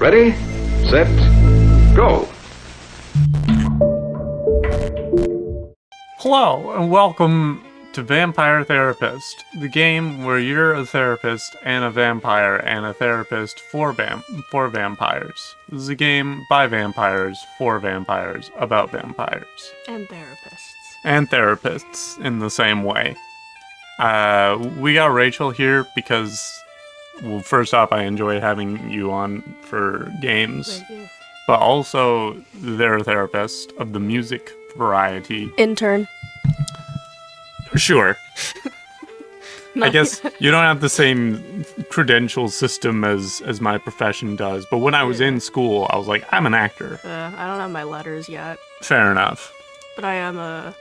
Ready, set, go. Hello, and welcome to Vampire Therapist, the game where you're a therapist and a vampire and a therapist for vampires. This is a game by vampires, for vampires, about vampires. And therapists. And therapists in the same way. We got Rachel here because, well, first off, I enjoy having you on for games. Thank you. But also, they're a therapist of the music variety. Intern. Sure. I guess you don't have the same credential system as my profession does, but when I was in school, I was like, I'm an actor. I don't have my letters yet, Fair enough. but I am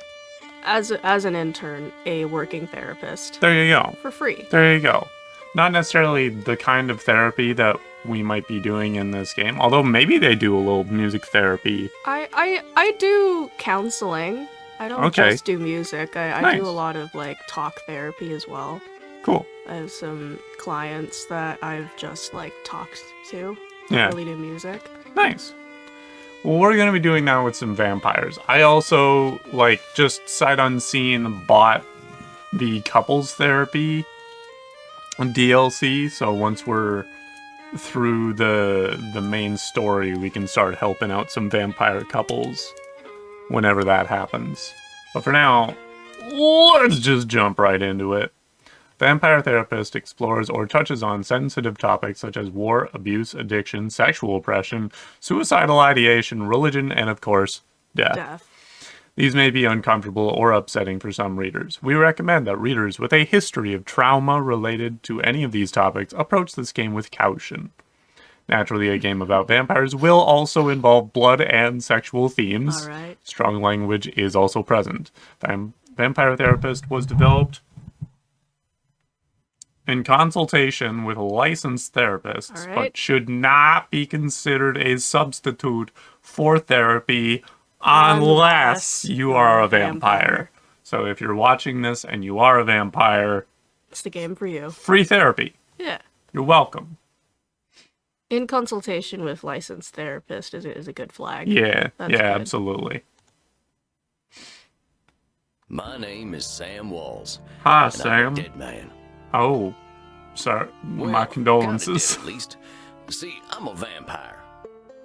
as an intern, a working therapist. There you go. For free. There you go. Not necessarily the kind of therapy that we might be doing in this game, although maybe they do a little music therapy. I do counseling. I don't just do music. I Nice. do a lot of talk therapy as well. Cool. I have some clients that I've just talked to. Yeah. Don't really do music. Nice. Well, we're going to be doing that with some vampires. I also, just sight unseen bought the couples therapy DLC, so once we're through the main story, we can start helping out some vampire couples whenever that happens. But for now, let's just jump right into it. Vampire Therapist explores or touches on sensitive topics such as war, abuse, addiction, sexual oppression, suicidal ideation, religion, and of course, death. Death. These may be uncomfortable or upsetting for some readers. We recommend that readers with a history of trauma related to any of these topics approach this game with caution. Naturally, a game about vampires will also involve blood and sexual themes. All right. Strong language is also present. Vampire Therapist was developed in consultation with licensed therapists, All right. but should not be considered a substitute for therapy unless you are a vampire. So if you're watching this and you are a vampire, It's the game for you. free therapy. Yeah. You're welcome. In consultation with licensed therapist is a good flag. Yeah, That's yeah, good. absolutely. My name is Sam Walls. Hi, and I'm Sam. a dead man. Oh, sorry. Well, My condolences. kinda dead, at least. See, I'm a vampire.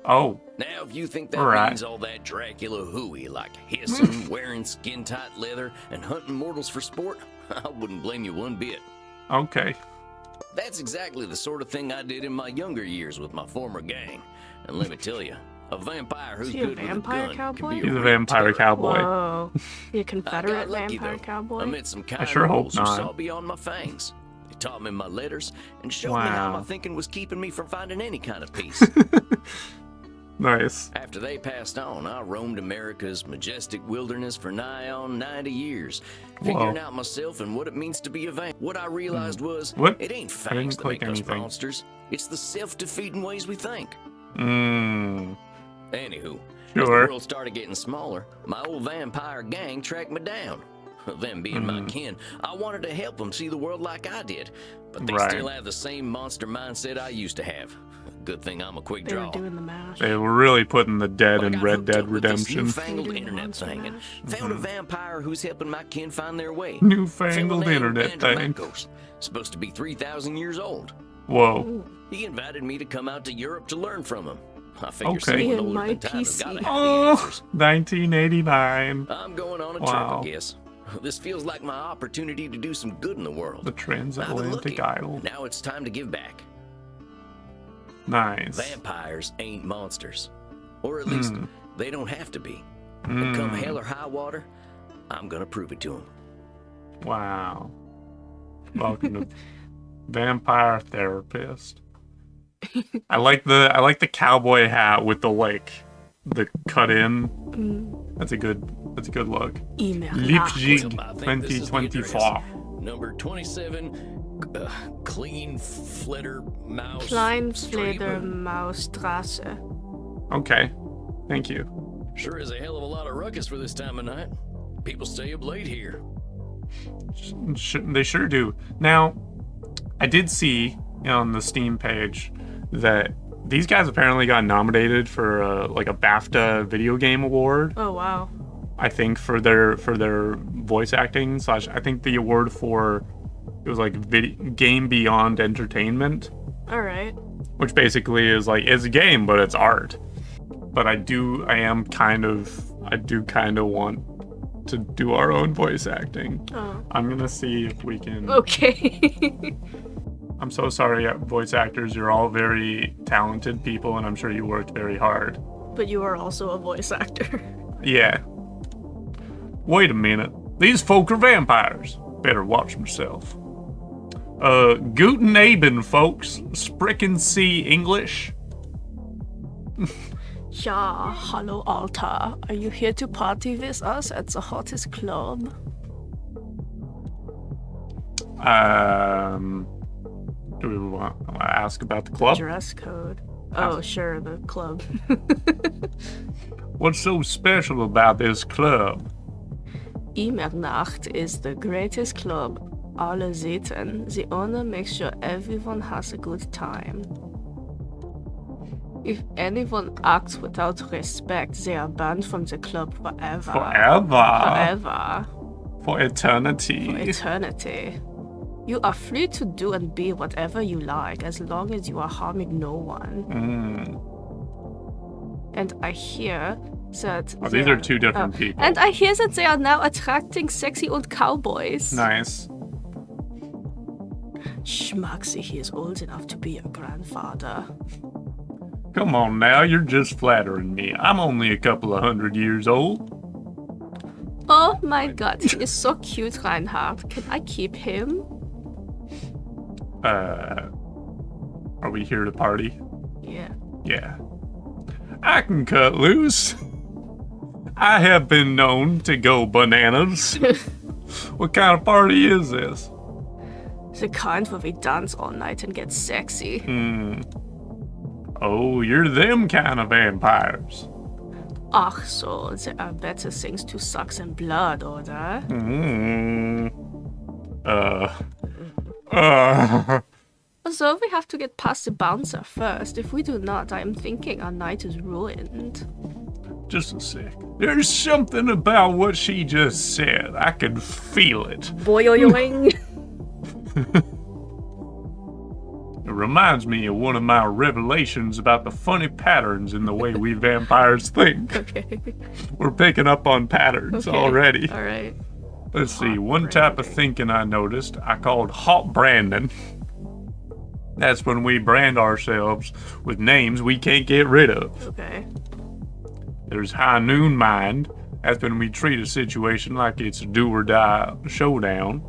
Oh, Now, if you think that Right. means all that Dracula hooey, like hissing, wearing skin-tight leather, and hunting mortals for sport, I wouldn't blame you one bit. okay. That's exactly the sort of thing I did in my younger years with my former gang. And let me tell you, a vampire who's Is he a good with a vampire gun cowboy? can be He's a real vampire terror. cowboy. Whoa. You a I Confederate got lucky, vampire though. cowboy? I met some kind sure hope rules who not. saw beyond my fangs. They taught me my letters and showed me how Wow. my thinking was keeping me from finding any kind of peace. Nice. After they passed on, I roamed America's majestic wilderness for nigh on 90 years, figuring Whoa. out myself and what it means to be a vampire. What I realized was, What? it ain't I didn't facts that click make us anything. monsters. It's the self-defeating ways we think. Mmm. Anywho, as Sure. the world started getting smaller, my old vampire gang tracked me down. Them being my kin, I wanted to help them see the world like I did, but they Right. still have the same monster mindset I used to have. Good thing I'm a quick They were draw. doing the mash. They were really putting the dead But I in got Red hooked up Dead with this Redemption. newfangled Doing the internet monster thing and mash. found a vampire who's helping my kin find their way. Newfangled Fellow named internet thing. Andromacos, supposed to be 3,000 years old. Whoa. Ooh. He invited me to come out to Europe to learn from him. I figure Okay. someone Me and older my than time has PC. gotta have the Oh, answers. 1989. I'm going on a Wow. trip, I guess. This feels like my opportunity to do some good in the world. The I've been transatlantic looking. idol. Now it's time to give back. Nice. Vampires ain't monsters. Or at least, they don't have to be. But come Mm. hell or high water, I'm gonna prove it to them. Wow. Welcome to Vampire Therapist. I like the cowboy hat with the cut in. That's a good look. Email. Leipzig I think this is the address. 2024. Number 27, Clean Flitter Mouse. Kleinfleder Mausstraße. Okay. Thank you. Sure is a hell of a lot of ruckus for this time of night. People stay up late here. They sure do. Now, I did see on the Steam page that These guys apparently got nominated for like a BAFTA video game award. Oh wow. I think for their voice acting / I think the award for it was like game beyond entertainment. All right. Which basically is like it's a game but it's art. But I do kind of want to do our own voice acting. Oh. I'm gonna see if we can. Okay. I'm so sorry, voice actors. You're all very talented people, and I'm sure you worked very hard. But you are also a voice actor. Yeah. Wait a minute. These folk are vampires. Better watch myself. Guten Abend, folks. Sprechen Sie English? Ja, hallo Alter. Are you here to party with us at the hottest club? Do we want to ask about the club? Dress code. Oh, sure, the club. What's so special about this club? Immernacht is the greatest club aller Zeiten. The owner makes sure everyone has a good time. If anyone acts without respect, they are banned from the club forever. Forever. For eternity. For eternity. You are free to do and be whatever you like, as long as you are harming no one. And I hear that... Oh, these are two different people. And I hear that they are now attracting sexy old cowboys. Nice. Schmucksy, he is old enough to be your grandfather. Come on now, you're just flattering me. I'm only a couple of 100 years old. Oh my god, he is so cute, Reinhard. Can I keep him? Are we here to party? Yeah. Yeah. I can cut loose. I have been known to go bananas. What kind of party is this? The kind where we dance all night and get sexy. Oh, you're them kind of vampires. Ach so, there are better things to suck than blood, oder? So we have to get past the bouncer first. If we do not, I am thinking our night is ruined. Just a sec. There's something about what she just said. I can feel it. Boing. It reminds me of one of my revelations about the funny patterns in the way we vampires think. Okay. We're picking up on patterns already. All right. Let's see. One type of thinking I noticed, I called hot branding. That's when we brand ourselves with names we can't get rid of. Okay. There's high noon mind. That's when we treat a situation like it's a do or die showdown.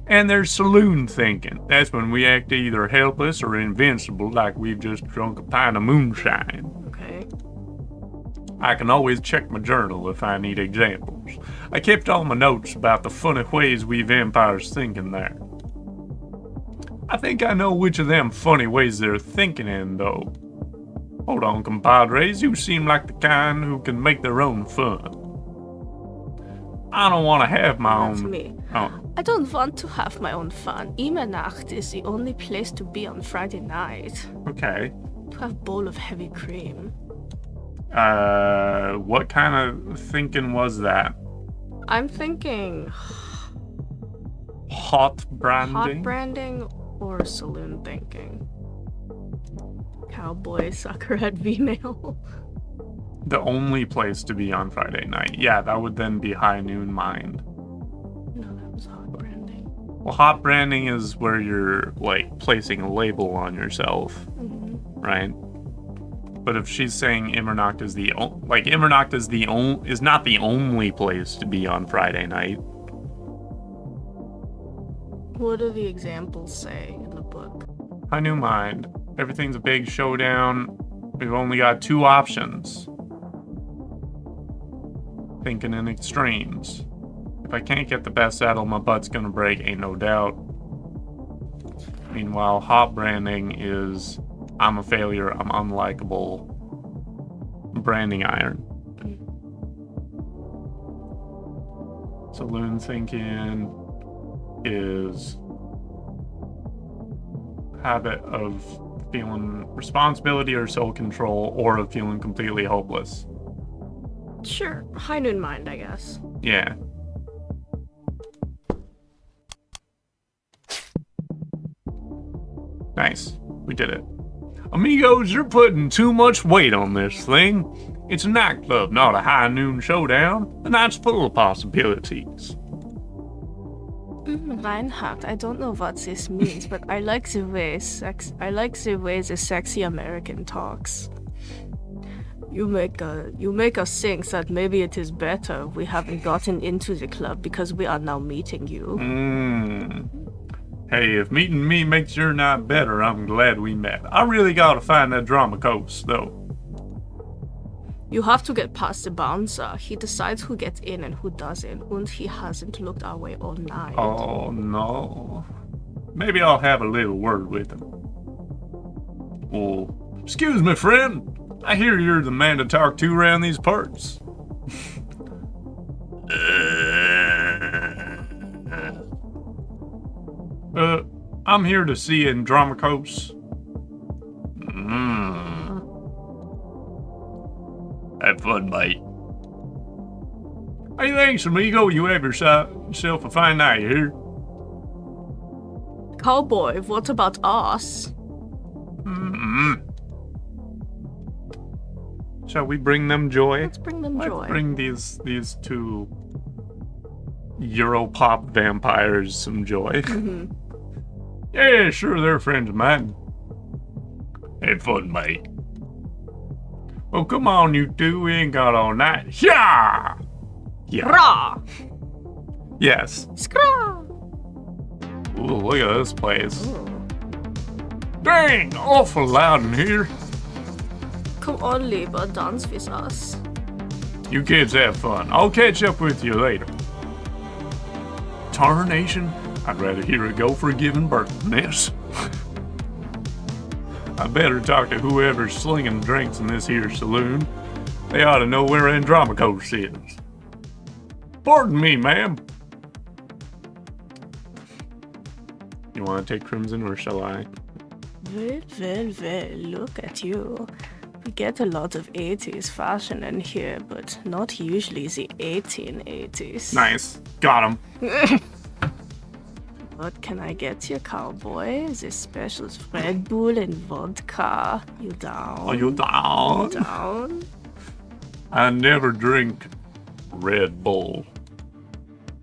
And there's saloon thinking. That's when we act either helpless or invincible, like we've just drunk a pint of moonshine. Okay. I can always check my journal if I need examples. I kept all my notes about the funny ways we vampires think in there. I think I know which of them funny ways they're thinking in, though. Hold on, compadres. You seem like the kind who can make their own fun. I don't want to have my own... That's me. Oh. I don't want to have my own fun. Immernacht is the only place to be on Friday night. Okay. To have a bowl of heavy cream. What kind of thinking was that? I'm thinking... Hot branding? Hot branding or saloon thinking. Cowboy sucker at V-mail. The only place to be on Friday night. Yeah, that would then be high noon mind. No, that was hot branding. Well, hot branding is where you're, like, placing a label on yourself, right? But if she's saying Immernacht is Immernacht is not the only place to be on Friday night. What do the examples say in the book? High noon mind. Everything's a big showdown. We've only got two options. Thinking in extremes. If I can't get the best saddle, my butt's gonna break, ain't no doubt. Meanwhile, hot branding is, I'm a failure, I'm unlikable. Branding iron. Saloon thinking is habit of feeling responsibility or self-control, or of feeling completely hopeless. Sure, high noon mind, I guess. Yeah. Nice. We did it. Amigos, you're putting too much weight on this thing. It's a nightclub, not a high noon showdown. The night's full of possibilities. Reinhardt, I don't know what this means, but I like the way the sexy American talks. You make us think that maybe it is better we haven't gotten into the club because we are now meeting you. Hey, if meeting me makes your night better, I'm glad we met. I really gotta find that Dracula, though. You have to get past the bouncer. He decides who gets in and who doesn't, and he hasn't looked our way all night. Oh, no. Maybe I'll have a little word with him. Oh, excuse me, friend. I hear you're the man to talk to around these parts. I'm here to see Andromacos. Have fun, mate. Hey, thanks, amigo. You have yourself a fine night here. Cowboy, what about us? Shall we bring them joy? Let's bring them joy. Let's bring these two Europop vampires some joy. Yeah, sure, they're friends of mine. Have fun, mate. Well, come on, you two. We ain't got all night. Yeah! Yeah. Rah! Yes. Skra! Ooh, look at this place. Dang, awful loud in here. Come on, Lieber, dance with us. You kids have fun. I'll catch up with you later. Tarnation, I'd rather hear it go for a given birth than this. I better talk to whoever's slinging drinks in this here saloon. They ought to know where Andromacos is. Pardon me, ma'am. You want to take Crimson, or shall I? Well, look at you. We get a lot of 80s fashion in here, but not usually the 1880s. Nice. Got him. What can I get you, cowboy? This special's Red Bull and vodka. You down? Are you down? Down? I never drink Red Bull.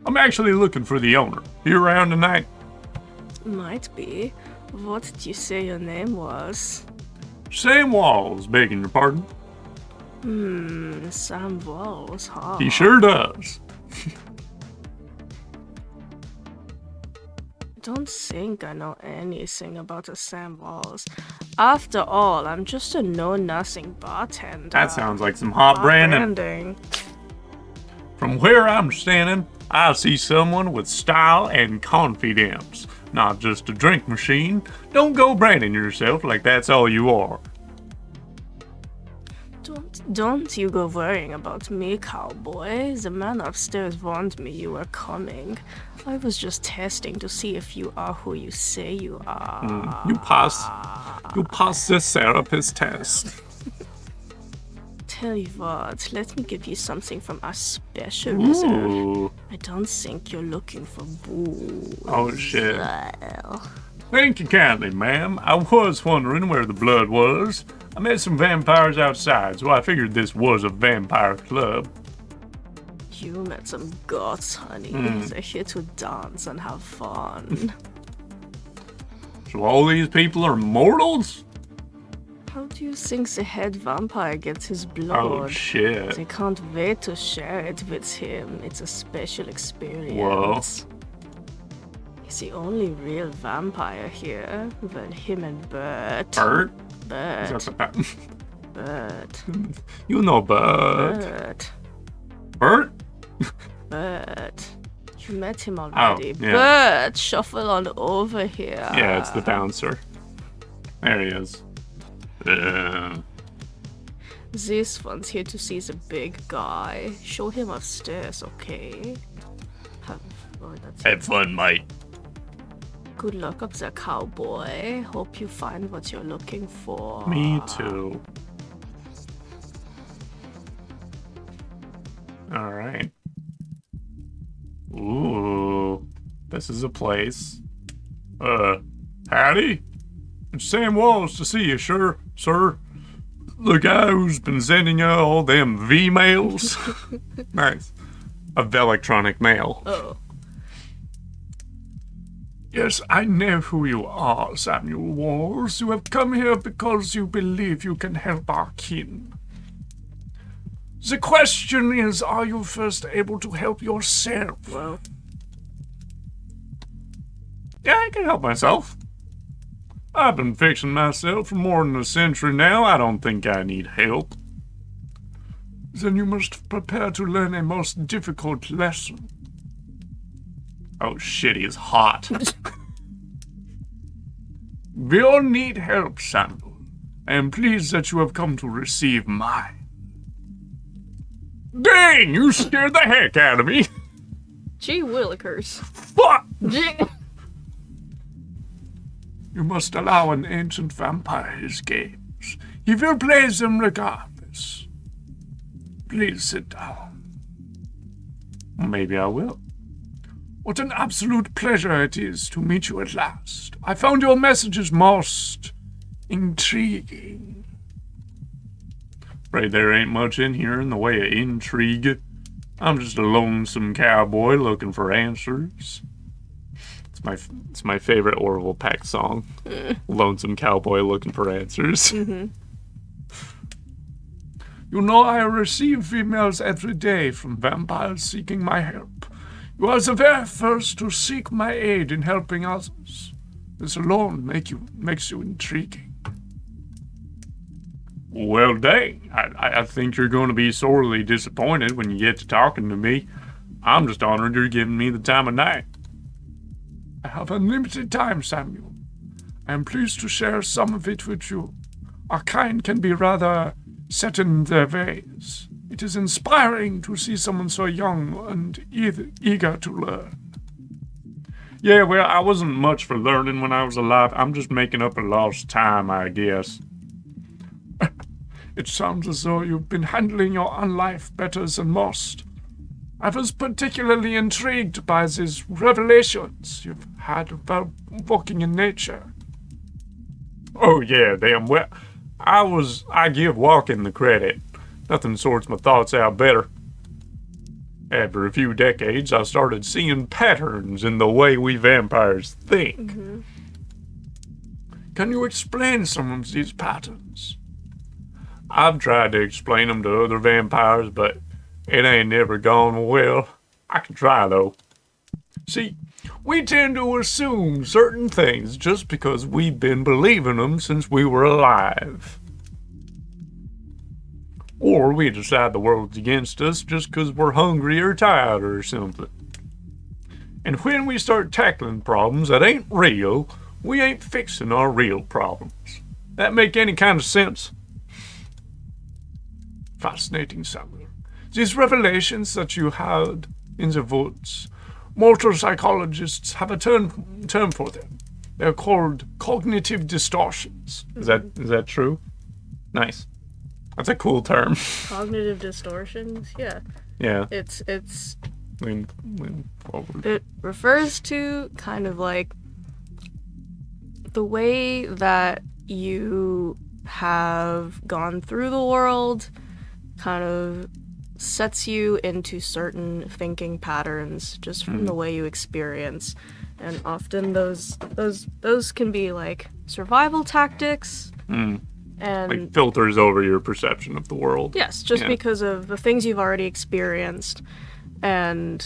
I'm actually looking for the owner. You around tonight? Might be. What did you say your name was? Sam Walls, begging your pardon. Sam Walls, huh? He sure does. I don't think I know anything about a Sam Walls. After all, I'm just a know-nothing bartender. That sounds like some hot branding. From where I'm standing, I see someone with style and confidence. Not just a drink machine. Don't go branding yourself like that's all you are. Don't you go worrying about me, cowboy. The man upstairs warned me you were coming. I was just testing to see if you are who you say you are. You pass the therapist test. Tell you what, let me give you something from our special reserve. I don't think you're looking for booze. Oh shit. Well. Thank you kindly, ma'am. I was wondering where the blood was. I met some vampires outside, so I figured this was a vampire club. You met some gods, honey. They're here to dance and have fun. So all these people are mortals? How do you think the head vampire gets his blood? Oh shit. They can't wait to share it with him. It's a special experience. Whoa. He's the only real vampire here. Well, him and Bert. Bert? Bert. Bert. You know Bert. Bert. Bert? Bert. You met him already. Oh, yeah. Bert, shuffle on over here. Yeah, it's the bouncer. There he is. This one's here to see the big guy. Show him upstairs, okay? Have fun, mate. Good luck up there, cowboy. Hope you find what you're looking for. Me too. Alright. Ooh. This is a place. Howdy? It's Sam Walsh to see you, sure, sir. The guy who's been sending you all them V-mails. Nice. Of electronic mail. Oh. Yes, I know who you are, Samuel Walsh. You have come here because you believe you can help our kin. The question is, are you first able to help yourself? Well. Yeah, I can help myself. I've been fixing myself for more than a century now. I don't think I need help. Then you must prepare to learn a most difficult lesson. Oh shit, he's hot. We'll need help, Samuel. I am pleased that you have come to receive mine. Dang, you scared the heck out of me. Gee willikers. Fuck! Gee. You must allow an ancient vampire his games. He will play them regardless. Please sit down. Maybe I will. What an absolute pleasure it is to meet you at last. I found your messages most intriguing. Afraid there ain't much in here in the way of intrigue. I'm just a lonesome cowboy looking for answers. It's my favorite Orville Peck song. Lonesome cowboy looking for answers. Mm-hmm. You know, I receive females every day from vampires seeking my help. You are the very first to seek my aid in helping others. This alone makes you intriguing. Well, dang. I think you're going to be sorely disappointed when you get to talking to me. I'm just honored you're giving me the time of night. I have unlimited time, Samuel. I am pleased to share some of it with you. Our kind can be rather set in their ways. It is inspiring to see someone so young and eager to learn. Yeah, well, I wasn't much for learning when I was alive. I'm just making up a lost time, I guess. It sounds as though you've been handling your own life better than most. I was particularly intrigued by these revelations you've had about walking in nature. Oh yeah, damn well. I give walking the credit. Nothing sorts my thoughts out better. After a few decades, I started seeing patterns in the way we vampires think. Mm-hmm. Can you explain some of these patterns? I've tried to explain them to other vampires, but it ain't never gone well. I can try, though. See, we tend to assume certain things just because we've been believing them since we were alive. Or we decide the world's against us just because we're hungry or tired or something. And when we start tackling problems that ain't real, we ain't fixing our real problems. That make any kind of sense? Fascinating, Samuel. These revelations that you had in the woods, mortal psychologists have a term for them. They're called cognitive distortions. Is that true? Nice. That's a cool term. Cognitive distortions? Yeah. Yeah. It's Lean forward. It refers to kind of like the way that you have gone through the world kind of sets you into certain thinking patterns just from the way you experience. And often those can be like survival tactics. And Like filters over your perception of the world. yes, just because of the things you've already experienced and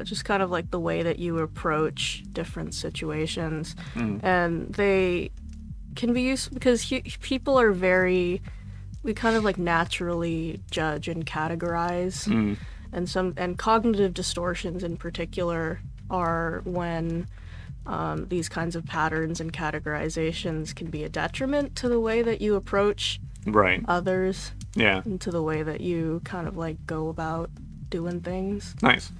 just kind of like the way that you approach different situations. And they can be useful because people are we kind of like naturally judge and categorize. And cognitive distortions in particular are when these kinds of patterns and categorizations can be a detriment to the way that you approach others. Yeah. And to the way that you kind of like go about doing things. Nice.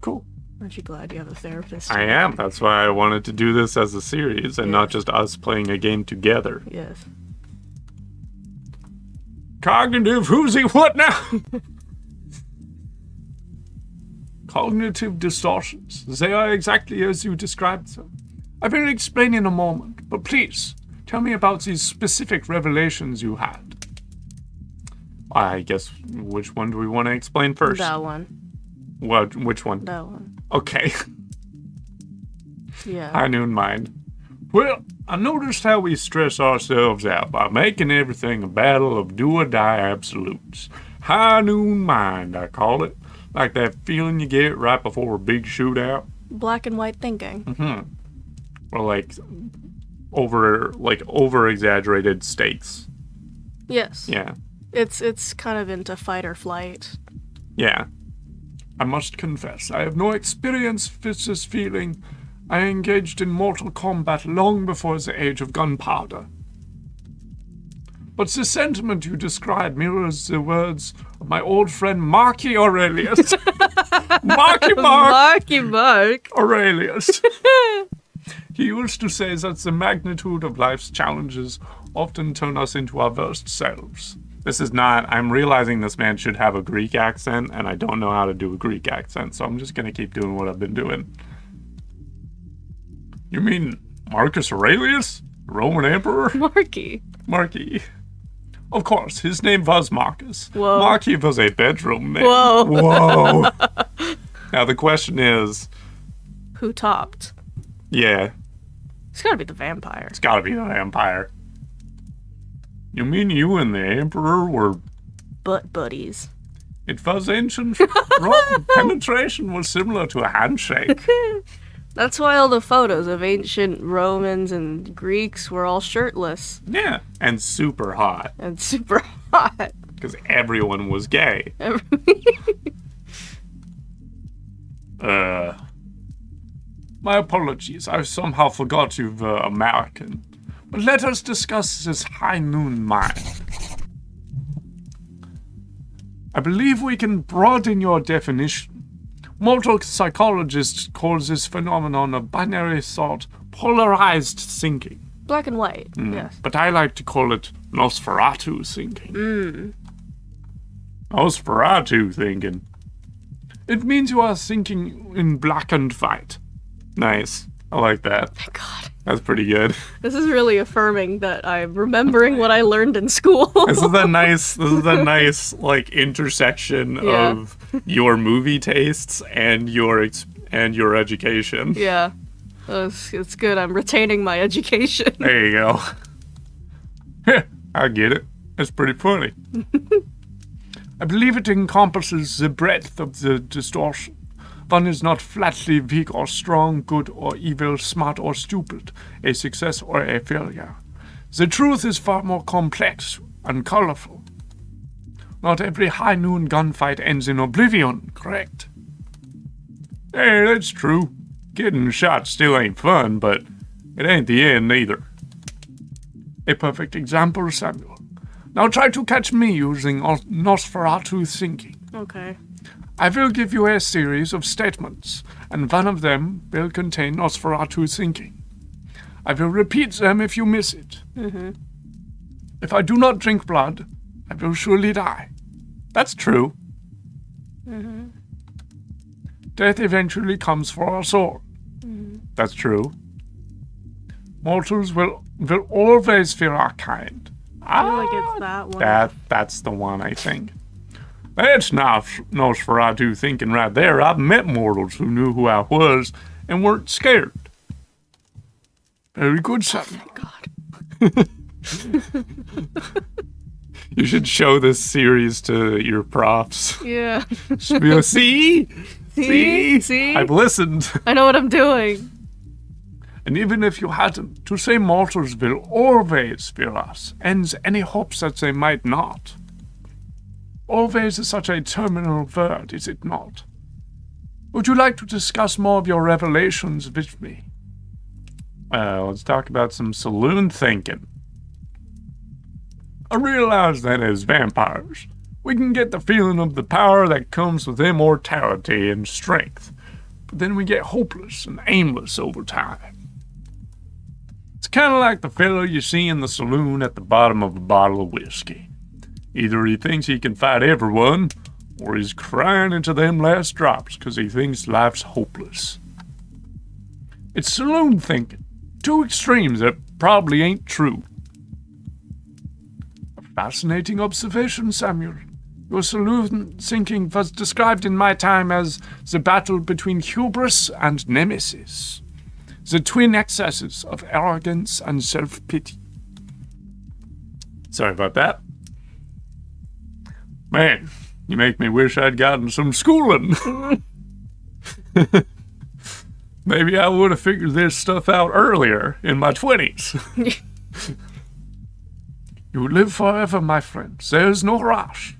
Cool. Aren't you glad you have a therapist? I am. That's why I wanted to do this as a series and not just us playing a game together. Yes. Cognitive, who's he, what now? Cognitive distortions. They are exactly as you described them. I will explain in a moment, but please, tell me about these specific revelations you had. I guess, which one do we want to explain first? That one. What? Which one? That one. Okay. Yeah. High noon mind. Well, I noticed how we stress ourselves out by making everything a battle of do-or-die absolutes. High noon mind, I call it. Like that feeling you get right before a big shootout. Black and white thinking. Mm-hmm. Or over-exaggerated stakes. Yes. Yeah. It's kind of into fight or flight. Yeah. I must confess, I have no experience with this feeling. I engaged in mortal combat long before the age of gunpowder. But the sentiment you describe mirrors the words of my old friend Marky Aurelius. Marky Mark. Aurelius. He used to say that the magnitude of life's challenges often turn us into our worst selves. This is not, I'm realizing this man should have a Greek accent, and I don't know how to do a Greek accent, so I'm just gonna keep doing what I've been doing. You mean Marcus Aurelius? Roman emperor? Marky. Of course, his name was Marcus. Whoa. Marky was a bedroom name. Whoa. Now the question is... Who topped? Yeah. It's gotta be the vampire. It's gotta be the vampire. You mean you and the emperor were... Butt buddies. It was ancient Rome. Penetration was similar to a handshake. That's why all the photos of ancient Romans and Greeks were all shirtless. Yeah, and super hot. And super hot. Because everyone was gay. My apologies, I somehow forgot you were American. But let us discuss this high noon mind. I believe we can broaden your definition. Mortal psychologists call this phenomenon of binary thought polarized thinking. Black and white, yes. But I like to call it Nosferatu thinking. Nosferatu thinking. It means you are thinking in black and white. Nice. I like that. Thank God. That's pretty good. This is really affirming that I'm remembering what I learned in school. This is a nice like intersection of your movie tastes and your education. Yeah. It's good. I'm retaining my education. There you go. I get it. It's pretty funny. I believe it encompasses the breadth of the distortion. One is not flatly weak or strong, good or evil, smart or stupid, a success or a failure. The truth is far more complex and colorful. Not every high noon gunfight ends in oblivion, correct? Hey, that's true. Getting shot still ain't fun, but it ain't the end either. A perfect example, Samuel. Now try to catch me using Nosferatu thinking. Okay. I will give you a series of statements, and one of them will contain Nosferatu thinking. I will repeat them if you miss it. If I do not drink blood, I will surely die. That's true. Death eventually comes for us all. That's true. Mortals will always fear our kind. I feel like it's that one. That's the one, I think. That's Nosferatu thinking right there. I've met mortals who knew who I was and weren't scared. Very good, Samuel. God. You should show this series to your profs. Yeah. See? See? I've listened. I know what I'm doing. And even if you hadn't, to say mortals will always fear us ends any hopes that they might not. Always is such a terminal word, is it not? Would you like to discuss more of your revelations with me? Let's talk about some saloon thinking. I realize that as vampires, we can get the feeling of the power that comes with immortality and strength. but then we get hopeless and aimless over time. It's kind of like the fellow you see in the saloon at the bottom of a bottle of whiskey. Either he thinks he can fight everyone, or he's crying into them last drops because he thinks life's hopeless. It's saloon thinking. Two extremes that probably ain't true. A fascinating observation, Samuel. Your saloon thinking was described in my time as the battle between hubris and nemesis. The twin excesses of arrogance and self-pity. Sorry about that. Man, you make me wish I'd gotten some schooling. Maybe I would have figured this stuff out earlier in my 20s. You live forever, my friends. There's no rush.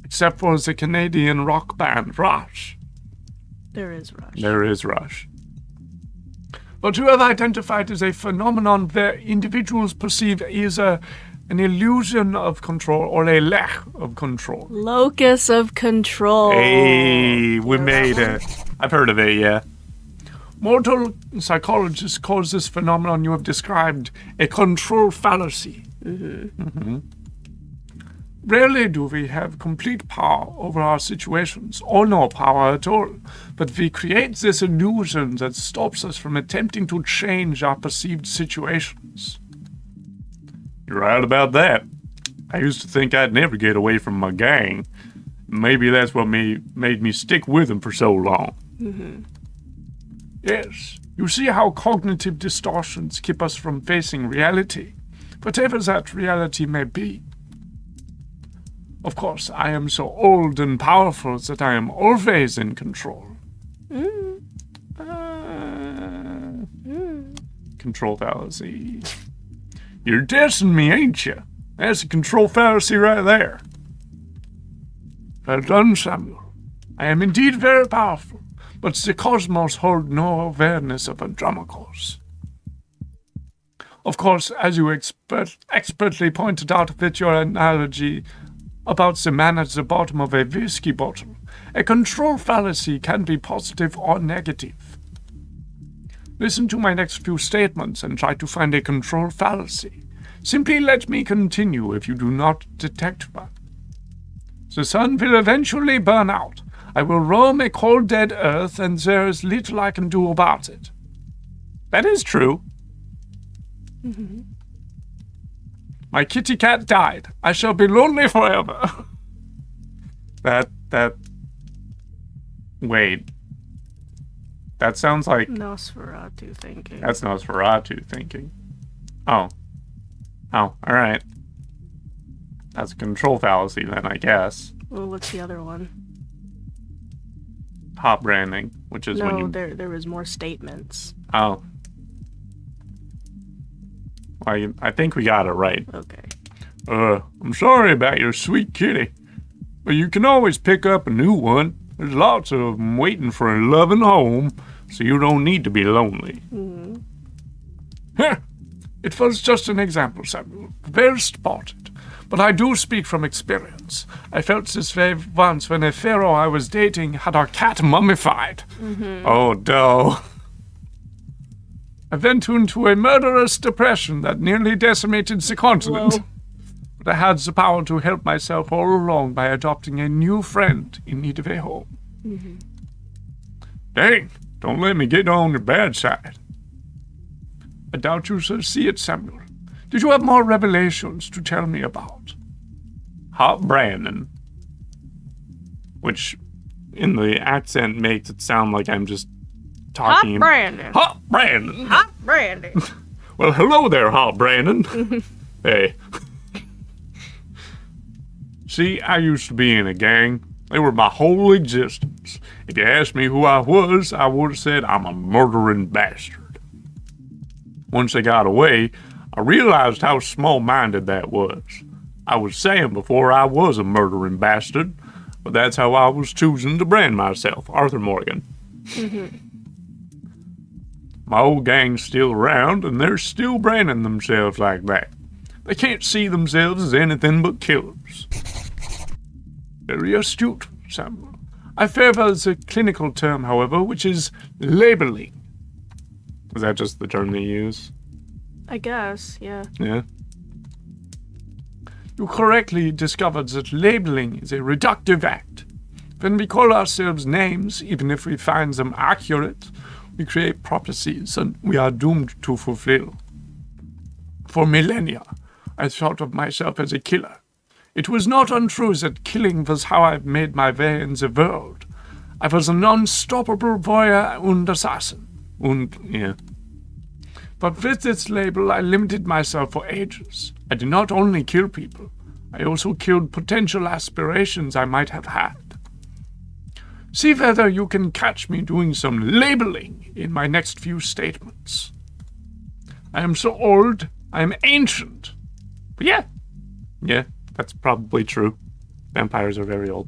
Except for the Canadian rock band Rush. There is Rush. There is Rush. What you have identified as a phenomenon where individuals perceive either an illusion of control or a lack of control. Locus of control. Hey, we made it. I've heard of it, yeah. Mortal psychologists call this phenomenon you have described a control fallacy. Rarely do we have complete power over our situations, or no power at all, but we create this illusion that stops us from attempting to change our perceived situations. You're right about that. I used to think I'd never get away from my gang. Maybe that's what made me stick with them for so long. Yes, you see how cognitive distortions keep us from facing reality, whatever that reality may be. Of course, I am so old and powerful that I am always in control. Control fallacy. You're testing me, ain't you? That's a control fallacy right there. Well done, Samuel. I am indeed very powerful, but the cosmos hold no awareness of a drama course. Of course, as you expertly pointed out with your analogy about the man at the bottom of a whiskey bottle, a control fallacy can be positive or negative. Listen to my next few statements and try to find a control fallacy. Simply let me continue if you do not detect one. The sun will eventually burn out. I will roam a cold, dead earth, and there is little I can do about it. That is true. My kitty cat died. I shall be lonely forever. Wait. That sounds like... Nosferatu thinking. That's Nosferatu thinking. Oh, alright. That's a control fallacy then, I guess. Well, what's the other one? Hot branding, which is when you... No, there was more statements. Oh. Well, I think we got it right. Okay. I'm sorry about your sweet kitty, but you can always pick up a new one. There's lots of them waiting for a loving home, so you don't need to be lonely. It was just an example, Samuel. Well spotted. But I do speak from experience. I felt this way once when a pharaoh I was dating had our cat mummified. Oh, no. I went into a murderous depression that nearly decimated the continent. Whoa. But I had the power to help myself all along by adopting a new friend in need of a home. Dang, don't let me get on your bad side. I doubt you shall see it, Samuel. Did you have more revelations to tell me about? Hot Brandon. Which, in the accent, makes it sound like I'm just talking. Hot Brandon. Hot Brandon. Hot Brandon. Well, hello there, Hot Brandon. Hey. See, I used to be in a gang. They were my whole existence. If you asked me who I was, I would have said I'm a murdering bastard. Once they got away, I realized how small-minded that was. I was saying before I was a murdering bastard, but that's how I was choosing to brand myself, Arthur Morgan. My old gang's still around, and they're still branding themselves like that. They can't see themselves as anything but killers. Very astute, Samuel. I favor the clinical term, however, which is labeling. Is that just the term they use? I guess, yeah. Yeah. You correctly discovered that labeling is a reductive act. When we call ourselves names, even if we find them accurate, we create prophecies that we are doomed to fulfill. For millennia, I thought of myself as a killer. It was not untrue that killing was how I made my way in the world. I was an unstoppable warrior and assassin. Yeah. But with this label, I limited myself for ages. I did not only kill people, I also killed potential aspirations I might have had. See whether you can catch me doing some labeling in my next few statements. I am so old, I am ancient. But yeah, that's probably true. Vampires are very old.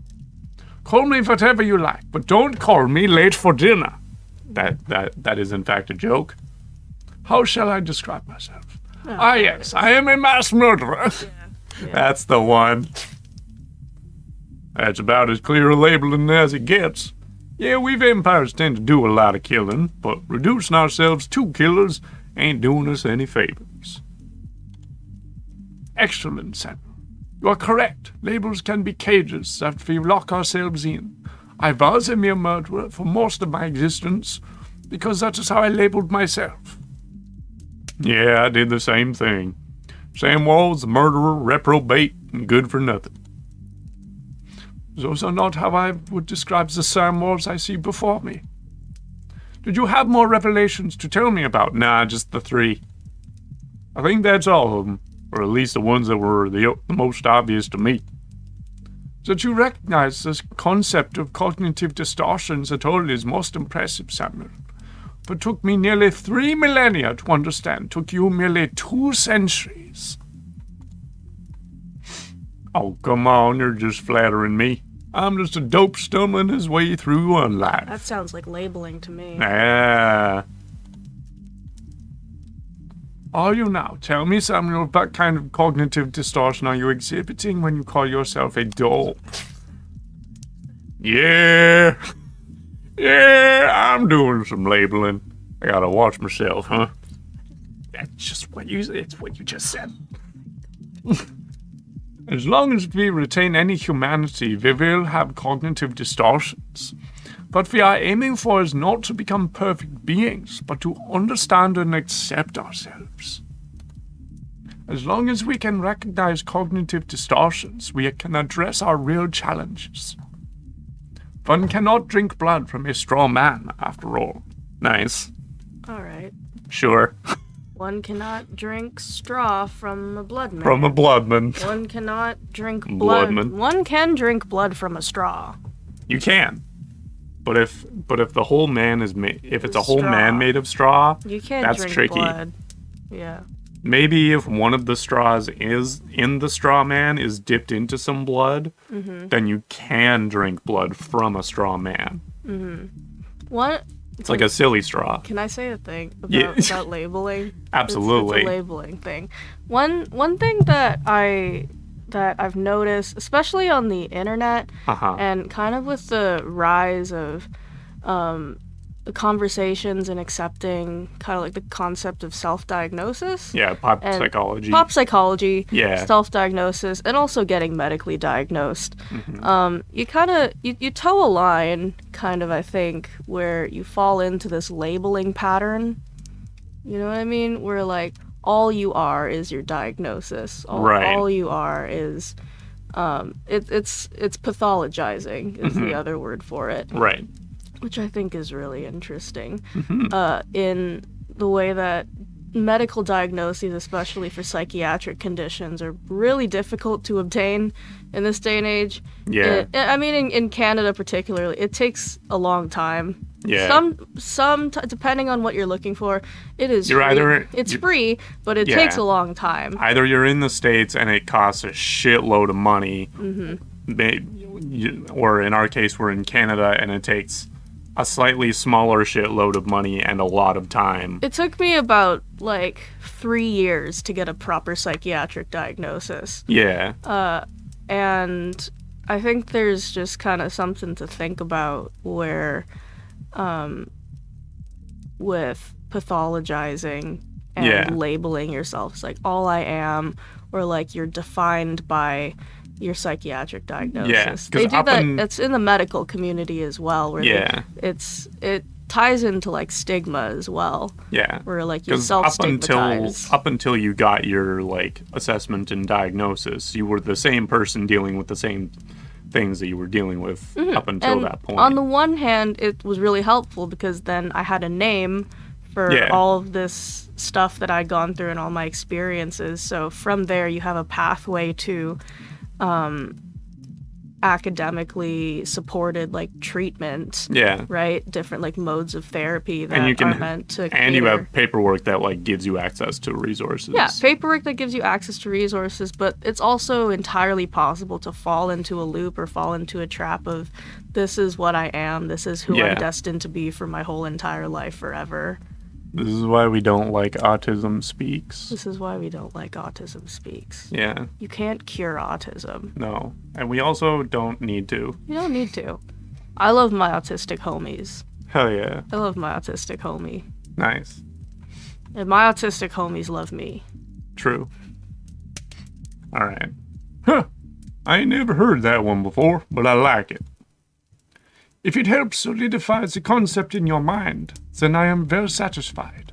Call me whatever you like, but don't call me late for dinner. That is in fact a joke. How shall I describe myself? Yes, I am a mass murderer. Yeah. That's the one. That's about as clear a labeling as it gets. Yeah, we vampires tend to do a lot of killing, but reducing ourselves to killers ain't doing us any favors. Excellent, Samuel. You are correct. Labels can be cages that we lock ourselves in. I was a mere murderer for most of my existence, because that is how I labeled myself. Yeah, I did the same thing. Sam Wall's a murderer, reprobate, and good for nothing. Those are not how I would describe the Sam Walls I see before me. Did you have more revelations to tell me about? Nah, just the 3. I think that's all of them, or at least the ones that were the most obvious to me. That you recognize this concept of cognitive distortions at all is most impressive, Samuel. But took me nearly 3 millennia to understand. Took you merely 2 centuries. Oh, come on, you're just flattering me. I'm just a dope stumbling his way through one life. That sounds like labeling to me. Ah. Are you now? Tell me, Samuel, what kind of cognitive distortion are you exhibiting when you call yourself a dope? Yeah. Yeah, I'm doing some labeling. I gotta watch myself, huh? That's just it's what you just said. As long as we retain any humanity, we will have cognitive distortions. What we are aiming for is not to become perfect beings, but to understand and accept ourselves. As long as we can recognize cognitive distortions, we can address our real challenges. One cannot drink blood from a straw man, after all. Nice. Alright. Sure. One cannot drink straw from a blood man. From a bloodman. One cannot drink blood. Bloodman. One can drink blood from a straw. You can. But if the whole man is if it's a whole Straw. man made of straw, You can't that's drink tricky. blood. Yeah. Maybe if one of the straws is in the straw man is dipped into some blood, then you can drink blood from a straw man. What? It's like a silly straw. Can I say a thing about, Yeah. about labeling? Absolutely. It's a labeling thing. One thing that I've noticed, especially on the internet, and kind of with the rise of conversations and accepting kind of like the concept of self-diagnosis. Yeah, pop and psychology. Pop psychology, Yeah. self-diagnosis, and also getting medically diagnosed. You kind of, you toe a line, kind of, I think, where you fall into this labeling pattern. You know what I mean? Where, like, all you are is your diagnosis. Right. All you are is, it's pathologizing is the other word for it. Right. Which I think is really interesting, in the way that medical diagnoses, especially for psychiatric conditions, are really difficult to obtain in this day and age. Yeah. I mean, in Canada particularly, it takes a long time. Yeah. Depending on what you're looking for, it is You're free. either- It's free, but it Yeah. takes a long time. Either you're in the States and it costs a shitload of money, or in our case, we're in Canada and it takes a slightly smaller shitload of money and a lot of time. It took me about, 3 years to get a proper psychiatric diagnosis. Yeah. And I think there's just kind of something to think about where, with pathologizing and labeling yourself, it's like all I am, or like you're defined by your psychiatric diagnosis. They do that. It's in the medical community as well, where it ties into like stigma as well. Yeah, where like you self-stigmatize. Up until you got your like assessment and diagnosis, you were the same person dealing with the same things that you were dealing with up until that point. On the one hand, it was really helpful because then I had a name for all of this stuff that I'd gone through and all my experiences. So from there, you have a pathway to academically supported like treatment, right? Different like modes of therapy that are meant to cater. And you have paperwork that like gives you access to resources. Yeah, paperwork that gives you access to resources, but it's also entirely possible to fall into a loop or fall into a trap of this is what I am, this is who I'm destined to be for my whole entire life forever. This is why we don't like Autism Speaks. This is why we don't like Autism Speaks. Yeah. You can't cure autism. No. And we also don't need to. You don't need to. I love my autistic homies. Hell yeah. I love my autistic homie. Nice. And my autistic homies love me. True. Alright. Huh. I ain't never heard that one before, but I like it. If it helps solidify the concept in your mind, then I am very satisfied.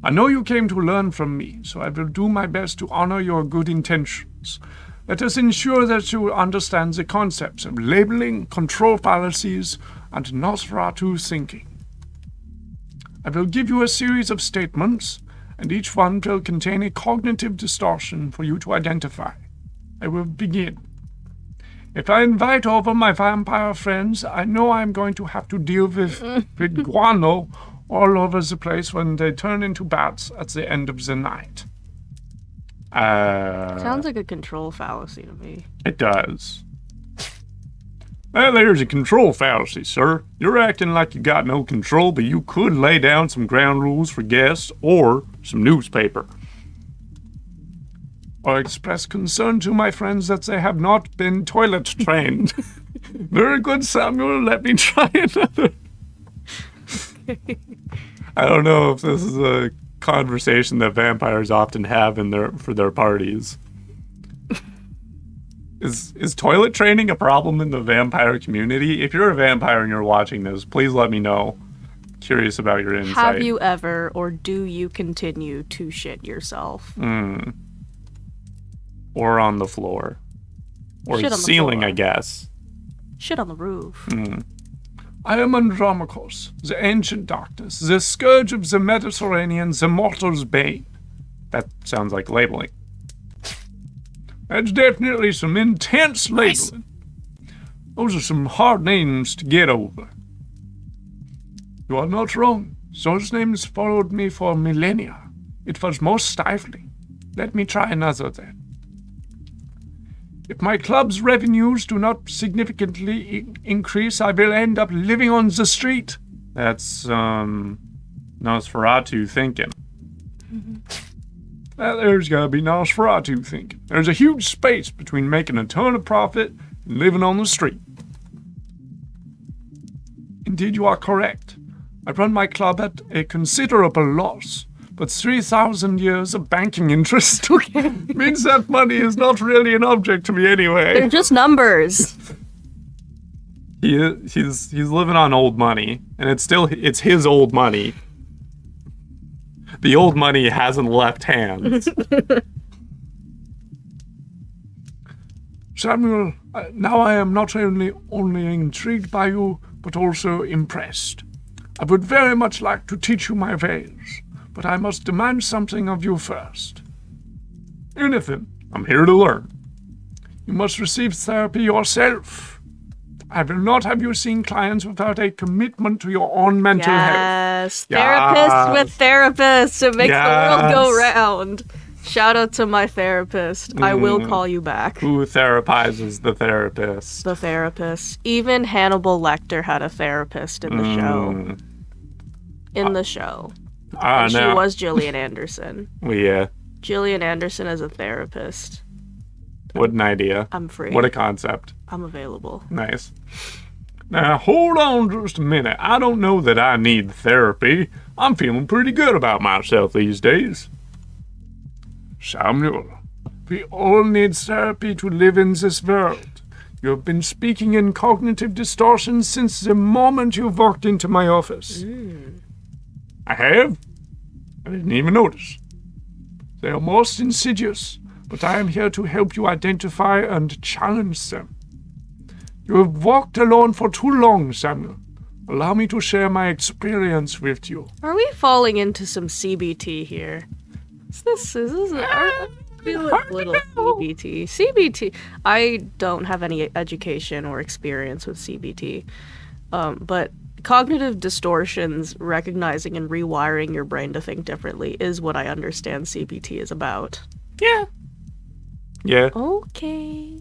I know you came to learn from me, so I will do my best to honor your good intentions. Let us ensure that you understand the concepts of labeling, control fallacies, and Nosferatu thinking. I will give you a series of statements, and each one will contain a cognitive distortion for you to identify. I will begin. If I invite over my vampire friends, I know I'm going to have to deal with guano all over the place when they turn into bats at the end of the night. Sounds like a control fallacy to me. It does. Well, there's a control fallacy, sir. You're acting like you got no control, but you could lay down some ground rules for guests or some newspaper. I express concern to my friends that they have not been toilet trained. Very good, Samuel. Let me try another. I don't know if this is a conversation that vampires often have for their parties. Is toilet training a problem in the vampire community? If you're a vampire and you're watching this, please let me know. Curious about your insight. Have you ever, or do you continue to shit yourself? Or on the floor. Or the ceiling, floor. I guess. Shit on the roof. I am Andromachus, the ancient darkness, the scourge of the Mediterranean, the mortal's bane. That sounds like labeling. That's definitely some intense labeling. Those are some hard names to get over. You are not wrong. Those names followed me for millennia. It was most stifling. Let me try another then. If my club's revenues do not significantly increase, I will end up living on the street. That's, Nosferatu thinking. Well, there's gotta be Nosferatu thinking. There's a huge space between making a ton of profit and living on the street. Indeed, you are correct. I run my club at a considerable loss. But 3,000 years of banking interest means that money is not really an object to me anyway. They're just numbers. He's living on old money, and it's his old money. The old money hasn't left hands. Samuel, now I am not only intrigued by you, but also impressed. I would very much like to teach you my ways. But I must demand something of you first. Anything. I'm here to learn. You must receive therapy yourself. I will not have you seeing clients without a commitment to your own mental health. Yes, therapists with therapists. It makes the world go round. Shout out to my therapist. I will call you back. Who therapizes the therapist? The therapist. Even Hannibal Lecter had a therapist in the show. In the show. And she was Gillian Anderson. Well, yeah. Gillian Anderson as a therapist. What an idea. I'm free. What a concept. I'm available. Nice. Now, hold on just a minute. I don't know that I need therapy. I'm feeling pretty good about myself these days. Samuel, we all need therapy to live in this world. You have been speaking in cognitive distortion since the moment you walked into my office. I have? I didn't even notice. They are most insidious, but I am here to help you identify and challenge them. You have walked alone for too long, Samuel. Allow me to share my experience with you. Are we falling into some CBT here? Is this I feel a little CBT. CBT. I don't have any education or experience with CBT, but cognitive distortions, recognizing and rewiring your brain to think differently, is what I understand CBT is about. Yeah. Yeah. Okay.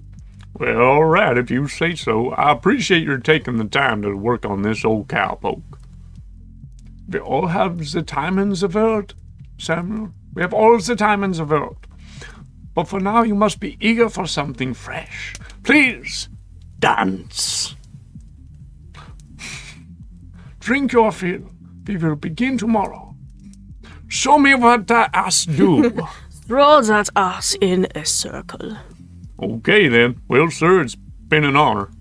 Well, all right, if you say so. I appreciate your taking the time to work on this old cowpoke. We all have the time in the world, Samuel. We have all the time in the world. But for now, you must be eager for something fresh. Please, dance. Drink your fill. We will begin tomorrow. Show me what that ass do. Throw that ass in a circle. Okay, then. Well, sir, it's been an honor.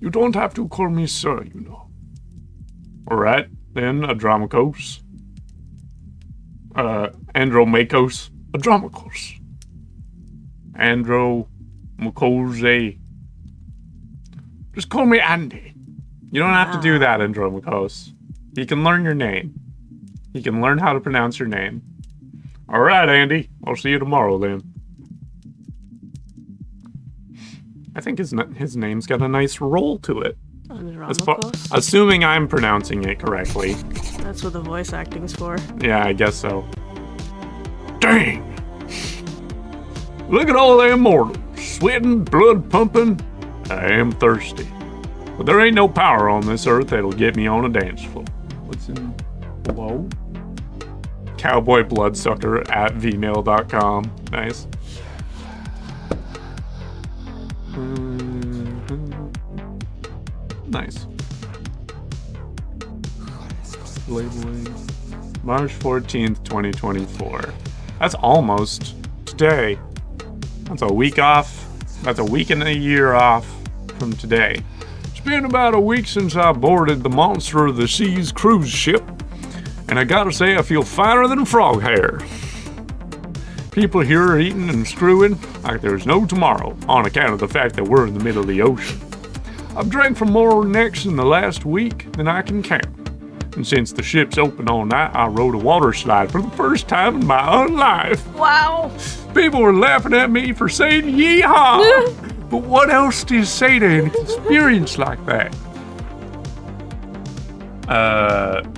You don't have to call me sir, you know. All right, then, Adramacos. Andromacos. Adramacos. Andromacose. Just call me Andy. You don't have to do that, Andromacos. He can learn your name. He can learn how to pronounce your name. All right, Andy. I'll see you tomorrow, then. I think his name's got a nice roll to it. Assuming I'm pronouncing it correctly. That's what the voice acting's for. Yeah, I guess so. Dang! Look at all them mortals. Sweating, blood pumping. I am thirsty. But there ain't no power on this earth that'll get me on a dance floor. What's in... Whoa? Cowboybloodsucker@vmail.com. Nice. Nice. Labeling. March 14th, 2024. That's almost today. That's a week off. That's a week and a year off from today. It's been about a week since I boarded the Monster of the Seas cruise ship, and I gotta say I feel finer than frog hair. People here are eating and screwing like there's no tomorrow on account of the fact that we're in the middle of the ocean. I've drank from more necks in the last week than I can count. And since the ship's open all night, I rode a water slide for the first time in my own life. Wow! People were laughing at me for saying yeehaw! But what else do you say to an experience like that?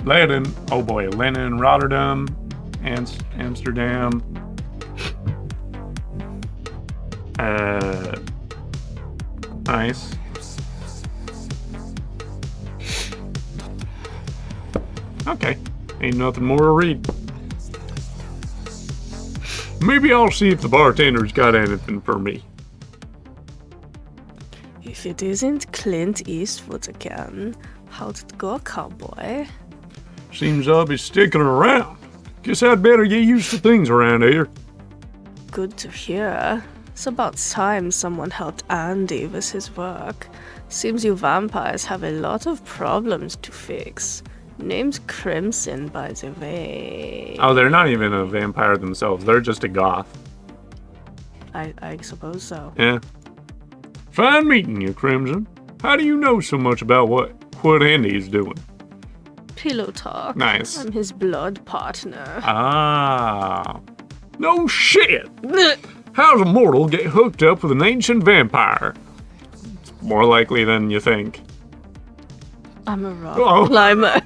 Lenin, oh boy, Lenin, Rotterdam, Amsterdam. Nice. Okay, ain't nothing more to read. Maybe I'll see if the bartender's got anything for me. If it isn't Clint Eastwood again, how'd it go, cowboy? Seems I'll be sticking around. Guess I'd better get used to things around here. Good to hear. It's about time someone helped Andy with his work. Seems you vampires have a lot of problems to fix. Name's Crimson, by the way. Oh, they're not even a vampire themselves. They're just a goth. I suppose so. Yeah. Fine meeting you, Crimson. How do you know so much about what Andy's doing? Pillow talk. Nice. I'm his blood partner. Ah. No shit! How's a mortal get hooked up with an ancient vampire? It's more likely than you think. I'm a rock climber.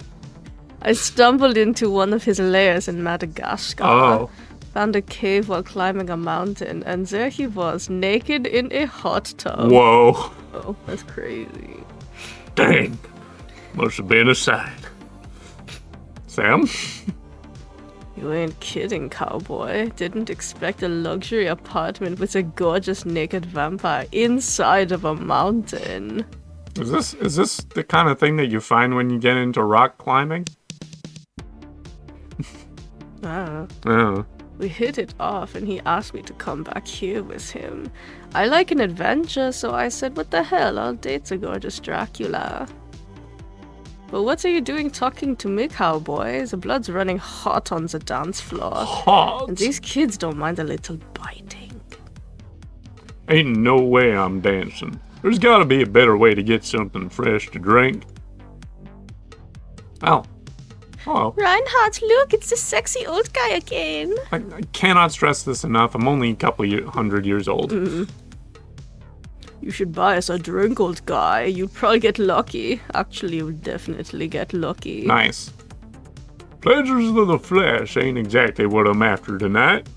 I stumbled into one of his lairs in Madagascar. Oh. Found a cave while climbing a mountain, and there he was, naked in a hot tub. Whoa. Oh, that's crazy. Dang. Must have been a sight. Sam? You ain't kidding, cowboy. Didn't expect a luxury apartment with a gorgeous naked vampire inside of a mountain. Is this the kind of thing that you find when you get into rock climbing? Ah. Oh. We hit it off and he asked me to come back here with him. I like an adventure, so I said, what the hell, I'll date the gorgeous Dracula. But what are you doing talking to me, cowboy? The blood's running hot on the dance floor. Hot? And these kids don't mind a little biting. Ain't no way I'm dancing. There's gotta be a better way to get something fresh to drink. Oh. Hello. Reinhardt, look, it's the sexy old guy again. I cannot stress this enough. I'm only a couple hundred years old. You should buy us a drink, old guy. You'd probably get lucky. Actually, you would definitely get lucky. Nice. Pleasures of the flesh ain't exactly what I'm after tonight.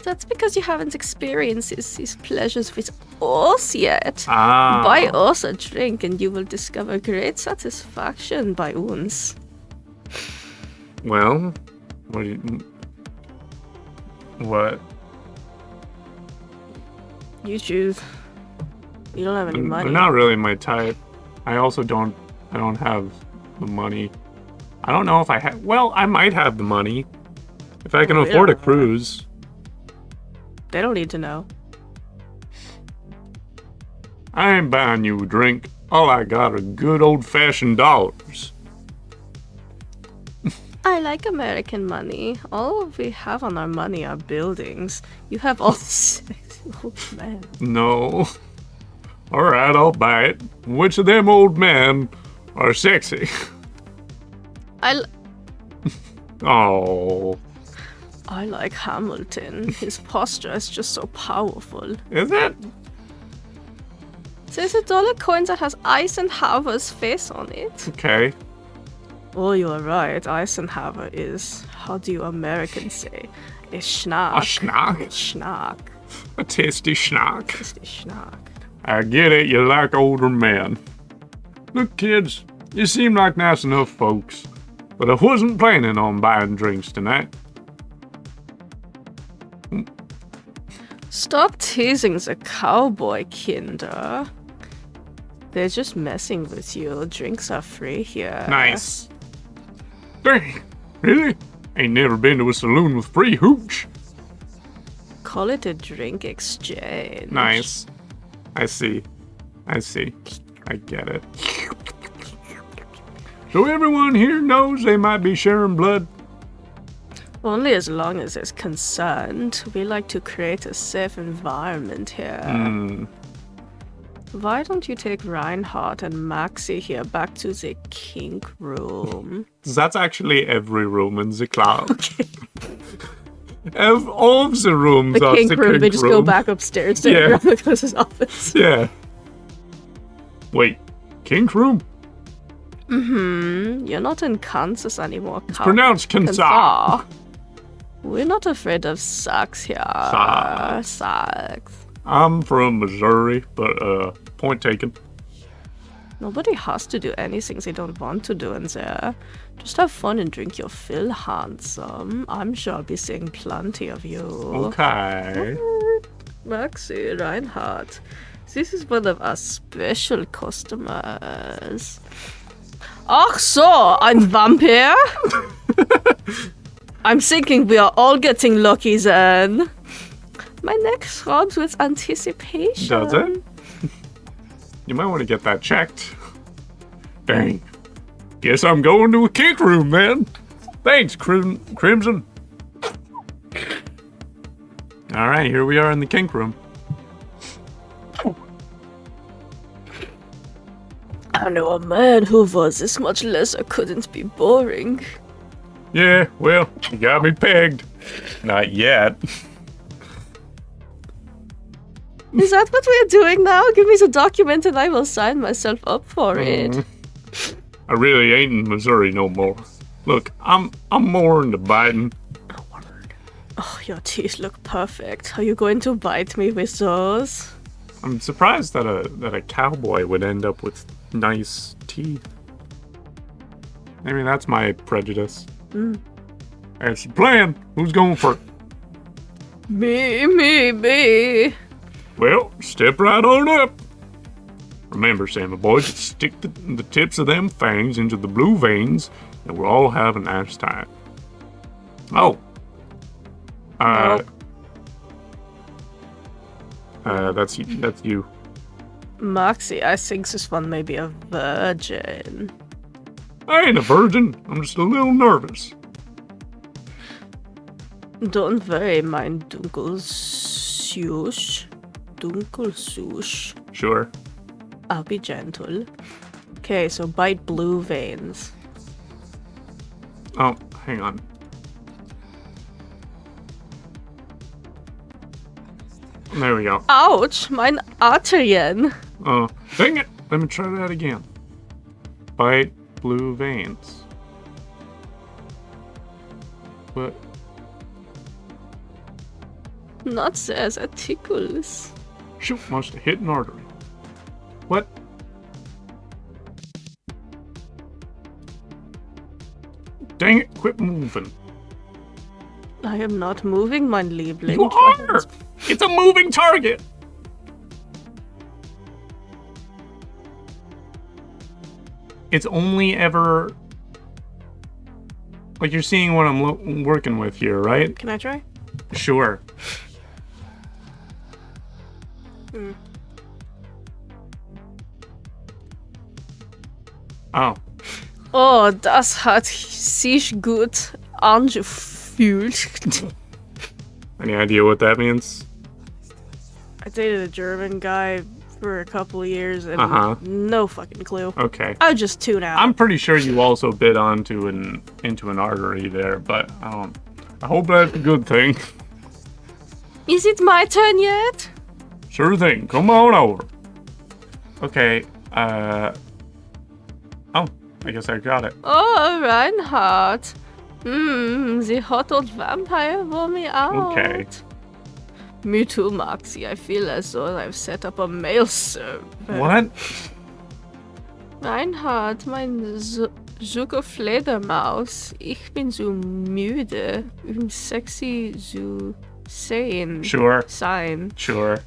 That's because you haven't experienced these pleasures with us yet. Ah. Buy us a drink and you will discover great satisfaction by uns. Well, what? You choose. You don't have any money. They're not really my type. I also don't have the money. I don't know if I have. Well, I might have the money if I can afford a cruise. They don't need to know. I ain't buying you a drink. All I got are good old-fashioned dollars. I like American money. All we have on our money are buildings. You have all this sexy old men. No. All right, I'll buy it. Which of them old men are sexy? Oh. I like Hamilton. His posture is just so powerful. Is it? There's a dollar coin that has Eisenhower's face on it. Okay. Oh, you are right. Eisenhower is, how do you Americans say, a schnack. A schnack? Schnack. A tasty schnack. Tasty schnack. I get it, you like older men. Look, kids, you seem like nice enough folks, but I wasn't planning on buying drinks tonight. Stop teasing the cowboy, Kinder. They're just messing with you. Drinks are free here. Nice. Dang, really? Ain't never been to a saloon with free hooch. Call it a drink exchange. Nice. I see. I get it. So everyone here knows they might be sharing blood? Only as long as there's consent. We like to create a safe environment here. Why don't you take Reinhardt and Maxie here back to the kink room? That's actually every room in the club. Okay. All of the rooms are the kink room. They just go back upstairs to Grandma's office. Yeah. Wait, kink room? You're not in Kansas anymore. It's pronounced Kansas. We're not afraid of sex here. Sex. I'm from Missouri, but point taken. Nobody has to do anything they don't want to do in there. Just have fun and drink your fill, handsome. I'm sure I'll be seeing plenty of you. Okay. Maxie, Reinhardt. This is one of our special customers. Ach so, ein Vampir? I'm thinking we are all getting lucky then. My neck throbs with anticipation. Does it? You might want to get that checked. Dang. Guess I'm going to a kink room, man. Thanks, Crimson. All right, here we are in the kink room. I know a man who was this much lesser couldn't be boring. Yeah, well, you got me pegged. Not yet. Is that what we're doing now? Give me the document and I will sign myself up for it. I really ain't in Missouri no more. Look, I'm more into biting. Oh, your teeth look perfect. Are you going to bite me with those? I'm surprised that a cowboy would end up with nice teeth. Maybe that's my prejudice. That's the plan. Who's going first? Me. Well, step right on up. Remember, Sammy boy, just stick the tips of them fangs into the blue veins, and we'll all have a nice time. Oh. That's you. Moxie, I think this one may be a virgin. I ain't a virgin. I'm just a little nervous. Don't worry, mein Dunkelsusch. Sure. I'll be gentle. Okay, so bite blue veins. Oh, hang on. There we go. Ouch, mein Arterien. Oh, dang it. Let me try that again. Bite blue veins. What? Not says it tickles. Shoot, must have hit an artery. What? Dang it, quit moving. I am not moving, mein Liebling. You are! It's a moving target! It's only ever... Like, you're seeing what I'm working with here, right? Can I try? Sure. Oh. Oh, das hat sich gut angefühlt. Any idea what that means? I dated a German guy for a couple of years and no fucking clue. Okay. I would just tune out. I'm pretty sure you also bit onto into an artery there, but I hope that's a good thing. Is it my turn yet? Sure thing. Come on over. Okay. Oh, I guess I got it. Oh, Reinhard. The hot old vampire wore me out. Okay. Me too, Moxie. I feel as though I've set up a mail server. What? Reinhard, mein Zucker Fledermaus. Ich bin so müde. Sexy so sein. Sure. Sein. Sure.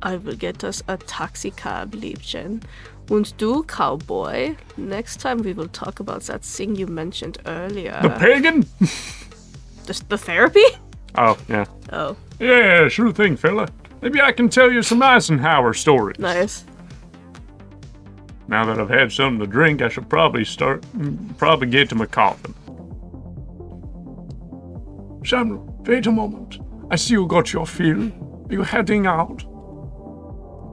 I will get us a taxi cab, Liebchen. Und du, Cowboy, next time we will talk about that thing you mentioned earlier. The pagan? The therapy? Oh, yeah. Oh. Yeah, sure thing, fella. Maybe I can tell you some Eisenhower stories. Nice. Now that I've had something to drink, I should probably get to my coffin. Samuel, wait a moment. I see you got your fill. Are you heading out?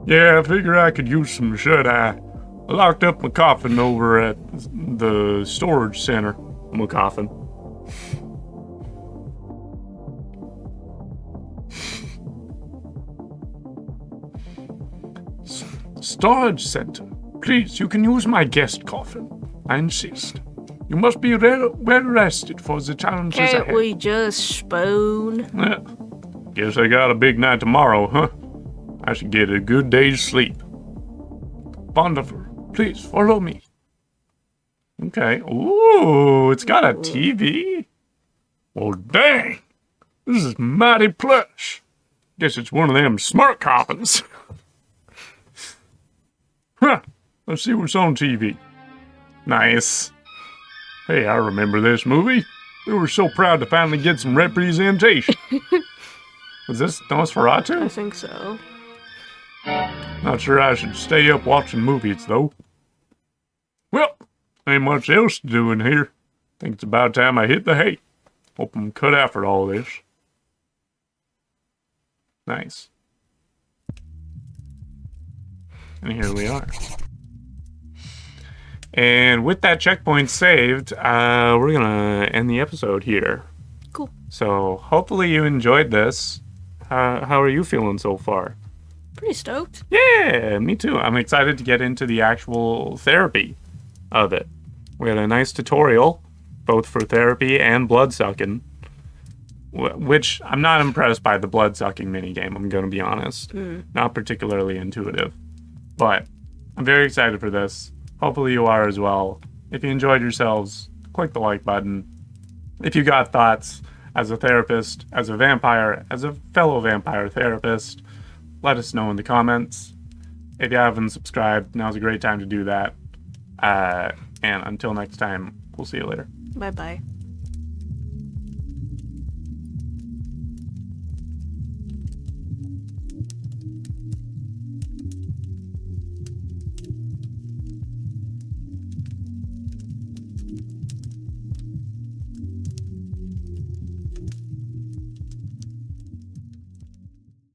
Yeah, I figure I could use some shut-eye. I locked up my coffin over at the storage center. My coffin. Storage center. Please, you can use my guest coffin. I insist. You must be well rested for the challenges ahead. Can't we just spoon? Yeah. Guess I got a big night tomorrow, huh? I should get a good day's sleep. Wonderful. Please, follow me. Okay. Ooh, it's got a TV? Well, dang. This is mighty plush. Guess it's one of them smart coffins. Huh. Let's see what's on TV. Nice. Hey, I remember this movie. We were so proud to finally get some representation. Was this Nosferatu? I think so. Not sure I should stay up watching movies, though. Well, ain't much else to do in here. Think it's about time I hit the hay. Hope I'm cut out for all this. Nice. And here we are. And with that checkpoint saved, we're gonna end the episode here. Cool. So hopefully you enjoyed this. How are you feeling so far? Pretty stoked. Yeah, me too. I'm excited to get into the actual therapy of it. We had a nice tutorial, both for therapy and blood sucking, which I'm not impressed by the blood sucking minigame, I'm going to be honest. Not particularly intuitive. But I'm very excited for this. Hopefully you are as well. If you enjoyed yourselves, click the like button. If you got thoughts as a therapist, as a vampire, as a fellow vampire therapist, let us know in the comments. If you haven't subscribed, now's a great time to do that. And until next time, we'll see you later. Bye bye.